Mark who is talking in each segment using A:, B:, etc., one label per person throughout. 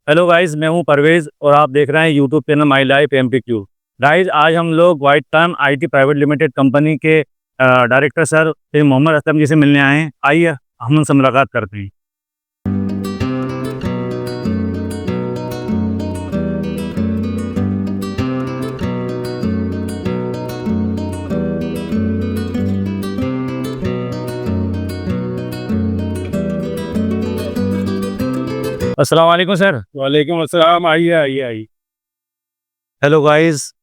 A: Hello guys, मैं हूं परवेज और आप देख रहे हैं YouTube channel my life MPQ. Guys, आज हम लोग white turn IT private limited company के डायरेक्टर सर श्री मोहम्मद असलम जी से मिलने आए हैं। आइए हम उनसे मुलाकात करते हैं। अस्सलाम वालेकुम सर।
B: वालेकुम अस्सलाम। आइए आइए आइए।
A: हेलो गाइस,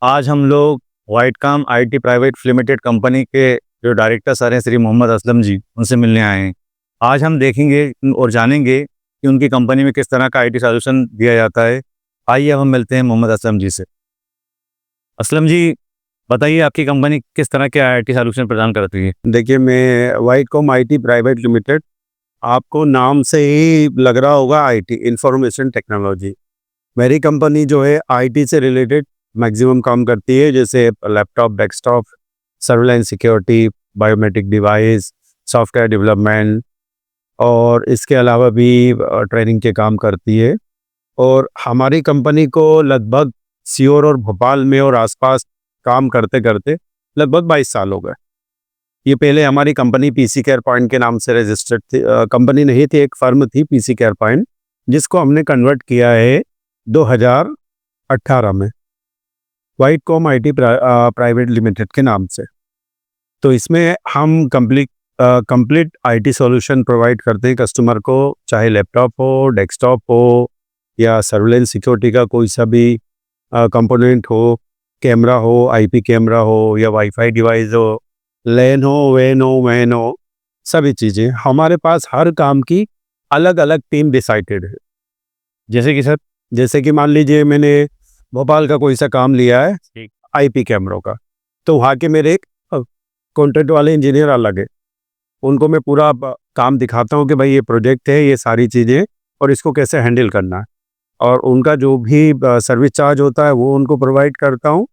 A: आज हम लोग वाइट काम आईटी प्राइवेट लिमिटेड कंपनी के जो डायरेक्टर सर हैं श्री मोहम्मद असलम जी, उनसे मिलने आए हैं। आज हम देखेंगे और जानेंगे कि उनकी कंपनी में किस तरह का आईटी सॉल्यूशन दिया जाता है। आइए अब हम मिलते हैं मोहम्मद असलम जी से। असलम जी, बताइए आपकी कंपनी किस तरह के आईटी सॉल्यूशन प्रदान करती है।
B: देखिए, मैं वाइटकॉम आईटी प्राइवेट लिमिटेड, आपको नाम से ही लग रहा होगा आईटी, इंफॉर्मेशन टेक्नोलॉजी। मेरी कंपनी जो है आईटी से रिलेटेड मैक्सिमम काम करती है, जैसे laptop, desktop, surveillance security, biometric device, software development और इसके अलावा भी ट्रेनिंग के काम करती है। और हमारी कंपनी को लगभग सीहोर और भोपाल में और आसपास काम करते करते लगभग 22 साल हो गए। ये पहले हमारी कंपनी पीसी केयर पॉइंट के नाम से रजिस्टर्ड थी, कंपनी नहीं थी, एक फर्म थी पीसी केयर पॉइंट, जिसको हमने कन्वर्ट किया है 2018 में वाइटकॉम आईटी प्राइवेट लिमिटेड के नाम से। तो इसमें हम कंप्लीट आईटी सॉल्यूशन प्रोवाइड करते हैं कस्टमर को, चाहे लैपटॉप हो, डेस्कटॉप हो या सर्विलेंस सिक्योरिटी का कोई सा भी कंपोनेंट हो, कैमरा हो, आईपी कैमरा हो या वाईफाई डिवाइस हो, लैन हो, वैन हो, सभी चीज़ें हमारे पास। हर काम की अलग अलग टीम डिसाइडेड है। जैसे कि मान लीजिए मैंने भोपाल का कोई सा काम लिया है आईपी कैमरों का, तो वहाँ के मेरे एक कॉन्ट्रैक्ट वाले इंजीनियर अलग है, उनको मैं पूरा काम दिखाता हूँ कि भाई ये प्रोजेक्ट है, ये सारी चीज़ें और इसको कैसे हैंडल करना है, और उनका जो भी सर्विस चार्ज होता है वो उनको प्रोवाइड करता हूँ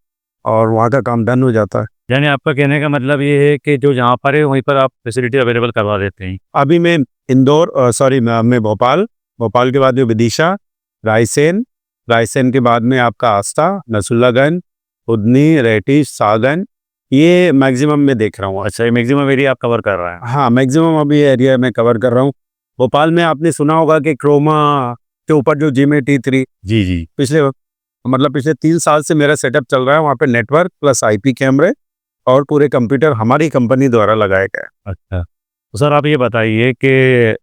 B: और वहाँ का काम डन हो जाता है।
A: यानी आपका कहने का मतलब ये है कि जो जहाँ पर है वहीं पर आप फैसिलिटी अवेलेबल करवा देते हैं।
B: अभी मैं मैं भोपाल के बाद में विदिशा, रायसेन के बाद में आपका आस्था, नसुल्लागंज, उदनी, रेहटी, सागन, ये मैक्सिमम मैं देख रहा हूँ।
A: अच्छा, ये मैक्सिमम एरिया आप कवर कर रहे हैं।
B: हाँ, मैक्सिमम अभी एरिया में कवर कर रहा हूँ। भोपाल में आपने सुना होगा कि क्रोमा के ऊपर जो जिम है T3,
A: जी।
B: पिछले 3 साल से मेरा सेटअप चल रहा है। वहाँ पे नेटवर्क प्लस आईपी कैमरे और पूरे कंप्यूटर हमारी कंपनी द्वारा लगाए गए।
A: अच्छा, तो सर आप ये बताइए कि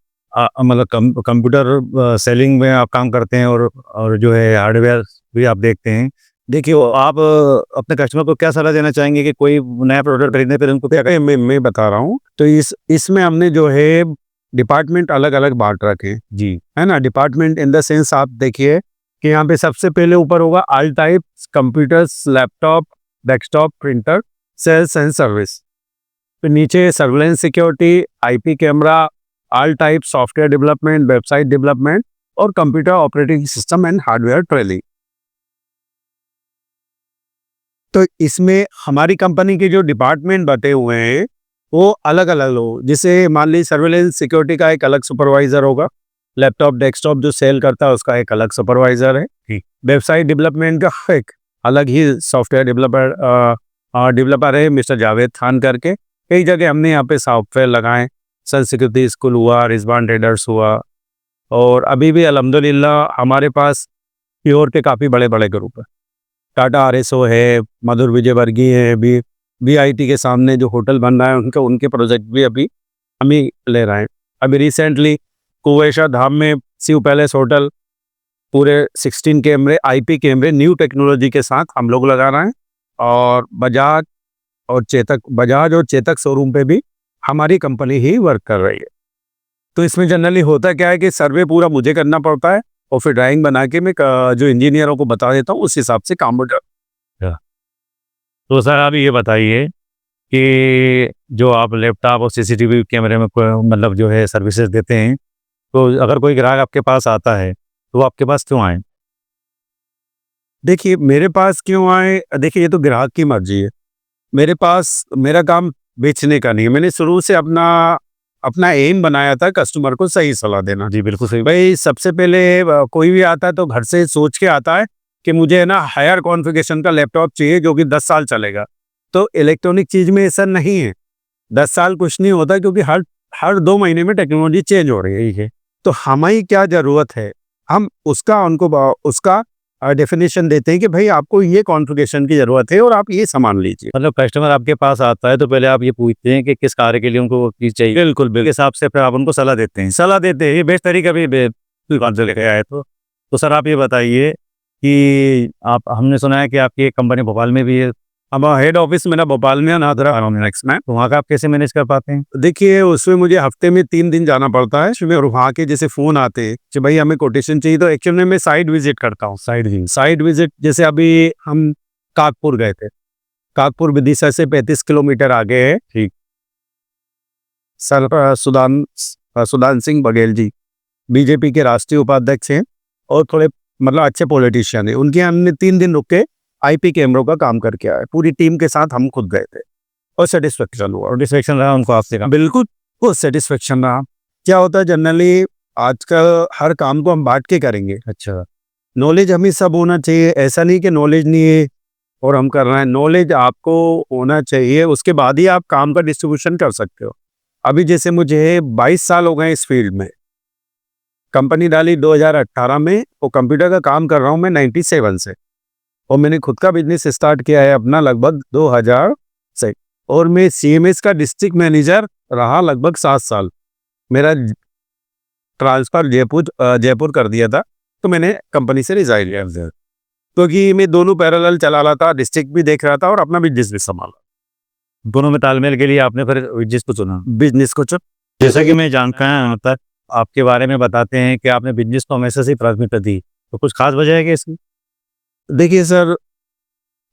A: मतलब कंप्यूटर सेलिंग में आप काम करते हैं और जो है हार्डवेयर भी आप देखते हैं। देखिए, आप अपने कस्टमर को क्या सलाह देना चाहेंगे कि कोई नया प्रोडक्ट खरीदने पर उनको क्या करें?
B: मैं बता रहा हूँ। तो इसमें हमने जो है डिपार्टमेंट अलग अलग बांट रखे हैं,
A: जी,
B: है ना। डिपार्टमेंट इन द सेंस आप देखिए कि यहाँ पे सबसे पहले ऊपर होगा all types computers, laptop, desktop, printer, sales and service. फिर नीचे surveillance security, IP camera, all type software development, website development और computer operating system and hardware training. तो इसमें हमारी कंपनी के जो डिपार्टमेंट बटे हुए हैं वो अलग अलग हो। जैसे मान लीजिए सर्विलेंस सिक्योरिटी का एक अलग सुपरवाइजर होगा, लैपटॉप डेस्कटॉप जो सेल करता है उसका एक अलग सुपरवाइजर है, वेबसाइट डेवलपमेंट का एक अलग ही सॉफ्टवेयर डेवलपर है मिस्टर जावेद खान करके। कई जगह हमने यहाँ पे सॉफ्टवेयर लगाए, सन सिक्योरिटी स्कूल हुआ, रिजवान ट्रेडर्स हुआ, और अभी भी अल्हम्दुलिल्लाह हमारे पास प्योर के काफ़ी बड़े बड़े ग्रुप है। टाटा आरएसओ है, मधुर विजयवर्गीय है, वीआईटी के सामने जो होटल बन रहा है उनके प्रोजेक्ट भी अभी हम ही ले रहे हैं। अभी रिसेंटली कुवैशा धाम में शिव पैलेस होटल पूरे 16 कैमरे, आईपी कैमरे न्यू टेक्नोलॉजी के साथ हम लोग लगा रहे हैं। और बजाज और चेतक शोरूम पे भी हमारी कंपनी ही वर्क कर रही है। तो इसमें जनरली होता क्या है कि सर्वे पूरा मुझे करना पड़ता है और फिर ड्राइंग बना के मैं जो इंजीनियरों को बता देता हूँ, उस हिसाब से काम हो जाता है।
A: तो सर आप ये बताइए कि जो आप लैपटॉप और सीसीटीवी कैमरे में मतलब जो है सर्विसेज देते हैं, तो अगर कोई ग्राहक आपके पास आता है तो वो आपके पास क्यों आए?
B: देखिए, मेरे पास क्यों आए, देखिए ये तो ग्राहक की मर्जी है। मेरा काम बेचने का नहीं है। मैंने शुरू से अपना अपना एम बनाया था कस्टमर को सही सलाह देना।
A: जी बिल्कुल सही।
B: भाई सबसे पहले कोई भी आता है तो घर से सोच के आता है कि मुझे है ना हायर कॉन्फ़िगरेशन का लैपटॉप चाहिए जो कि 10 साल चलेगा। तो इलेक्ट्रॉनिक चीज़ में ऐसा नहीं है, 10 साल कुछ नहीं होता क्योंकि हर हर 2 महीने में टेक्नोलॉजी चेंज हो रही है। तो हमें क्या ज़रूरत है, हम उसका उनको उसका डेफिनेशन देते हैं कि भाई आपको ये कॉन्फ़िगरेशन की ज़रूरत है और आप ये सामान लीजिए।
A: मतलब कस्टमर आपके पास आता है तो पहले आप ये पूछते हैं कि किस कार्य के लिए उनको वो चीज़ चाहिए।
B: बिल्कुल,
A: के
B: बिल्कुल।
A: हिसाब से फिर आप उनको सलाह देते हैं।
B: सलाह देते हैं, ये बेस्ट तरीका भी
A: दुकान से लेके आए तो सर आप ये बताइए कि आप हमने सुना है कि आपकी एक कंपनी भोपाल में भी है,
B: अब हेड ऑफिस मेरा भोपाल में है, नादरा इलेक्ट्रॉनिक्स में।
A: तो वहाँ का आप कैसे मैनेज कर पाते हैं?
B: देखिए, उसमें मुझे हफ्ते में 3 दिन जाना पड़ता है और वहाँ के जैसे फ़ोन आते हैं कि भाई हमें कोटेशन चाहिए, तो एक्चुअल में मैं साइट विज़िट करता हूँ। साइट विज़िट जैसे अभी हम कागपुर गए थे। कागपुर विदिशा से 35 किलोमीटर आगे है।
A: ठीक।
B: Sir Sudan Singh Baghel ji BJP के राष्ट्रीय उपाध्यक्ष हैं और थोड़े मतलब अच्छे पॉलिटिशियन हैं। उनके यहाँ हमने 3 दिन रुक के आईपी कैमरों का काम करके आए। पूरी टीम के साथ हम खुद गए थे और सेटिस्फेक्शन हुआ।
A: सेटिस्फेक्शन रहा उनको आपसे का?
B: बिल्कुल, वो सेटिस्फेक्शन रहा। क्या होता है जनरली आजकल हर काम को हम बाँट के करेंगे।
A: अच्छा।
B: नॉलेज हमें सब होना चाहिए, ऐसा नहीं कि नॉलेज नहीं है और हम कर रहे हैं। नॉलेज आपको होना चाहिए, उसके बाद ही आप काम का डिस्ट्रीब्यूशन कर सकते हो। अभी जैसे मुझे 22 साल हो गए इस फील्ड में। कंपनी डाली 2018 में और कंप्यूटर का काम कर रहा हूँ मैं 97 से और मैंने खुद का बिजनेस स्टार्ट किया है अपना लगभग 2000 से और मैं सीएमएस का डिस्ट्रिक्ट मैनेजर रहा लगभग 7 साल। मेरा ट्रांसफ़र जयपुर कर दिया था तो मैंने कंपनी से रिज़ाइन किया क्योंकि मैं दोनों पैरेलल चला रहा था, डिस्ट्रिक्ट भी देख रहा था और अपना बिजनेस भी संभाला।
A: दोनों में तालमेल के लिए आपने फिर बिजनेस को चुना।
B: बिजनेस को चुन
A: जैसा कि मैं जानता हूँ तक आपके बारे में बताते हैं कि आपने बिजनेस को हमेशा से ही प्राथमिकता दी, तो कुछ खास वजह है कि इसकी?
B: देखिए सर,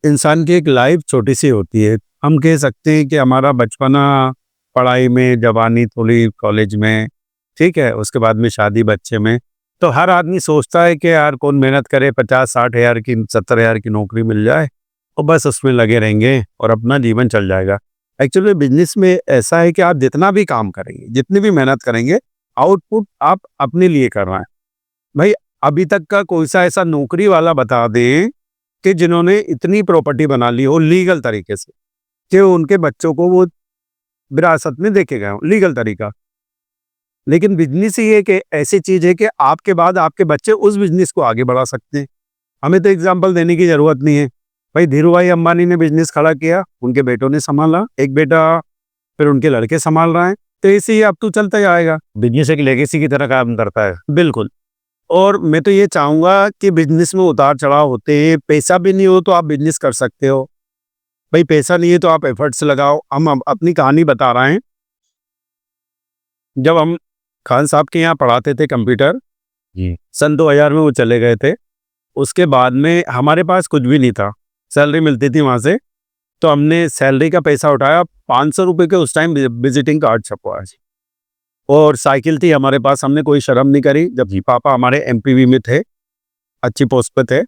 B: इंसान की एक लाइफ छोटी सी होती है। हम कह सकते हैं कि हमारा बचपना पढ़ाई में, जवानी थोड़ी कॉलेज में, ठीक है, उसके बाद में शादी बच्चे में। तो हर आदमी सोचता है कि यार कौन मेहनत करे, 50-60 हज़ार की 70 हज़ार की नौकरी मिल जाए और बस उसमें लगे रहेंगे और अपना जीवन चल जाएगा। एक्चुअली बिजनेस में ऐसा है कि आप जितना भी काम करेंगे, जितनी भी मेहनत करेंगे, आउटपुट आप अपने लिए कर रहे हैं। भाई अभी तक का कोई सा ऐसा नौकरी वाला बता दें कि जिन्होंने इतनी प्रॉपर्टी बना ली हो लीगल तरीके से कि उनके बच्चों को वो विरासत में देके गए हो, लीगल तरीका। लेकिन बिजनेस ही एक ऐसी चीज है कि आपके बाद आपके बच्चे उस बिजनेस को आगे बढ़ा सकते हैं। हमें तो एग्जाम्पल देने की जरूरत नहीं है। भाई धीरूभाई अंबानी ने बिजनेस खड़ा किया, उनके बेटों ने संभाला, एक बेटा फिर उनके लड़के संभाल रहे हैं, तो ऐसे ही अब तो चलता जाएगा।
A: बिजनेस एक लेगेसी की तरह काम करता है।
B: बिल्कुल। और मैं तो ये चाहूंगा कि बिजनेस में उतार चढ़ाव होते हैं। पैसा भी नहीं हो तो आप बिजनेस कर सकते हो। भाई पैसा नहीं है तो आप एफर्ट्स लगाओ। हम अपनी कहानी बता रहे हैं। जब हम खान साहब के यहाँ पढ़ाते थे कंप्यूटर,
A: जी।
B: सन 2000 में वो चले गए थे। उसके बाद में हमारे पास कुछ भी नहीं था, सैलरी मिलती थी वहाँ से, तो हमने सैलरी का पैसा उठाया, 500 रुपये के उस टाइम विजिटिंग कार्ड छपवाया जी। और साइकिल थी हमारे पास, हमने कोई शर्म नहीं करी। जब पापा हमारे एमपीवी में थे, अच्छी पोस्ट पे थे,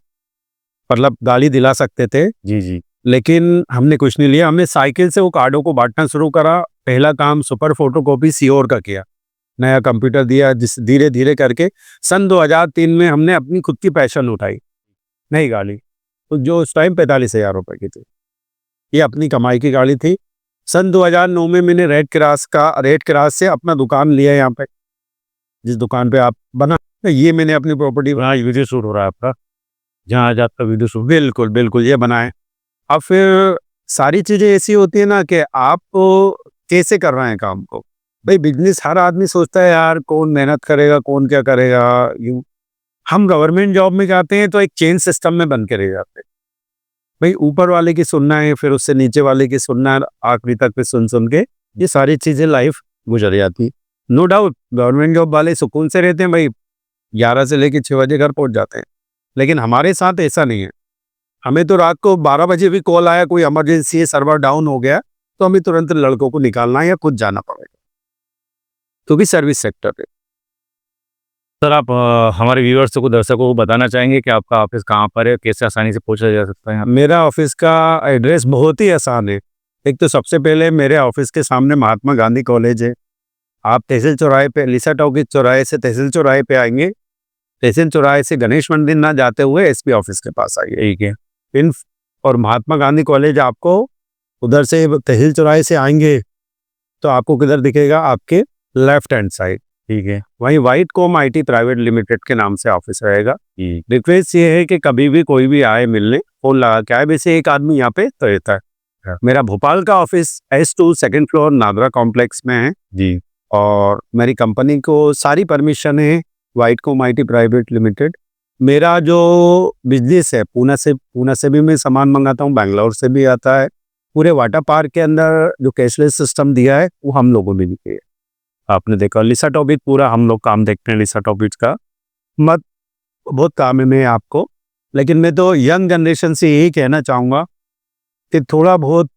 B: मतलब गाली दिला सकते थे,
A: जी जी।
B: लेकिन हमने कुछ नहीं लिया। हमने साइकिल से वो कार्डों को बांटना शुरू करा। पहला काम सुपर फोटोकॉपी सीओर का किया, नया कंप्यूटर दिया, जिस धीरे धीरे करके सन 2003 में हमने अपनी खुद की पैशन उठाई, नई गाड़ी, तो जो उस टाइम 45,000 रुपये की थी। ये अपनी कमाई की गाड़ी थी। सन 2009 में मैंने रेड क्रॉस से अपना दुकान लिया यहाँ पे, जिस दुकान पे आप बना, ये मैंने अपनी प्रॉपर्टी
A: हाँ, वीडियो शूट हो रहा है आपका, जहाँ आज आपका वीडियो शूट।
B: बिल्कुल बिल्कुल ये बनाए। अब फिर सारी चीज़ें ऐसी होती है ना कि आप कैसे कर रहे हैं काम को। भाई बिजनेस हर आदमी सोचता है यार कौन मेहनत करेगा, कौन क्या करेगा, यूँ। हम गवर्नमेंट जॉब में जाते हैं तो एक चेन सिस्टम में बन के रह जाते हैं। भाई ऊपर वाले की सुनना है, फिर उससे नीचे वाले की सुनना है, आखिरी तक पे सुन सुन के ये सारी चीज़ें लाइफ गुजर जाती। नो डाउट गवर्नमेंट जॉब वाले सुकून से रहते हैं, भाई 11 से लेकर 6 बजे घर पहुंच जाते हैं। लेकिन हमारे साथ ऐसा नहीं है। हमें तो रात को 12 बजे भी कॉल आया, कोई इमरजेंसी है, सर्वर डाउन हो गया, तो हमें तुरंत लड़कों को निकालना है या खुद जाना पड़ेगा, क्योंकि सर्विस सेक्टर है।
A: सर आप हमारे व्यूअर्स को, दर्शकों को बताना चाहेंगे कि आपका ऑफिस कहाँ पर है, कैसे आसानी से पहुंचा जा सकता है?
B: मेरा ऑफिस का एड्रेस बहुत ही आसान है। एक तो सबसे पहले मेरे ऑफिस के सामने महात्मा गांधी कॉलेज है। आप तहसील चौराहे पे, लिसा टॉकीज चौराहे से तहसील चौराहे पे आएंगे, तहसील चौराहे से गणेश मंदिर ना जाते हुए एसपी ऑफिस के पास आइए, ठीक है। इन और महात्मा गांधी कॉलेज आपको उधर से तहसील चौराहे से आएंगे तो आपको किधर दिखेगा, आपके लेफ्ट हैंड साइड, ठीक है। वहीं white com IT private limited के नाम से ऑफिस रहेगा। रिक्वेस्ट ये है कि कभी भी कोई भी आए मिलने, फोन लगा के आए। वैसे एक आदमी यहाँ पे तो रहता है। मेरा भोपाल का office S2 second floor NADRA complex में है
A: जी।
B: और मेरी कंपनी को सारी परमिशन है white com IT private limited. मेरा जो बिजनेस है पूना से भी मैं सामान मंगाता हूँ, बैंगलोर से भी आता है। पूरे वाटर पार्क के अंदर जो कैशलेस सिस्टम दिया है वो हम लोगों ने दिया है। आपने देखा लिसा टॉपिक पूरा हम लोग काम देखते हैं लिसा टॉपिक का, मत बहुत काम है मैं आपको। लेकिन मैं तो यंग जनरेशन से यही कहना चाहूँगा कि थोड़ा बहुत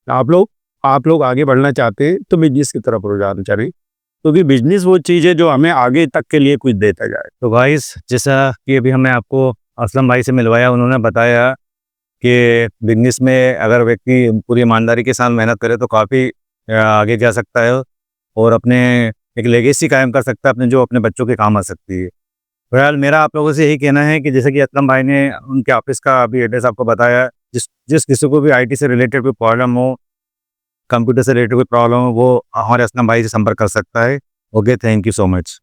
B: आप लोग आगे बढ़ना चाहते हैं तो बिजनेस की तरफ रुझान करें, क्योंकि बिजनेस वो चीज़ है जो हमें आगे तक के लिए कुछ देता जाए।
A: तो गाइस, जैसा कि अभी हमने आपको असलम भाई से मिलवाया, उन्होंने बताया कि बिजनेस में अगर व्यक्ति पूरी ईमानदारी के साथ मेहनत करे तो काफ़ी आगे जा सकता है और अपने एक लेगेसी कायम कर सकता है अपने, जो अपने बच्चों के काम आ सकती है। बहरहाल मेरा आप लोगों से यही कहना है कि जैसे कि असलम भाई ने उनके ऑफिस का अभी एड्रेस आपको बताया, जिस किसी को भी आईटी से रिलेटेड कोई प्रॉब्लम हो, कंप्यूटर से रिलेटेड कोई प्रॉब्लम हो, वो हमारे असलम भाई से संपर्क कर सकता है। Okay, thank you so much.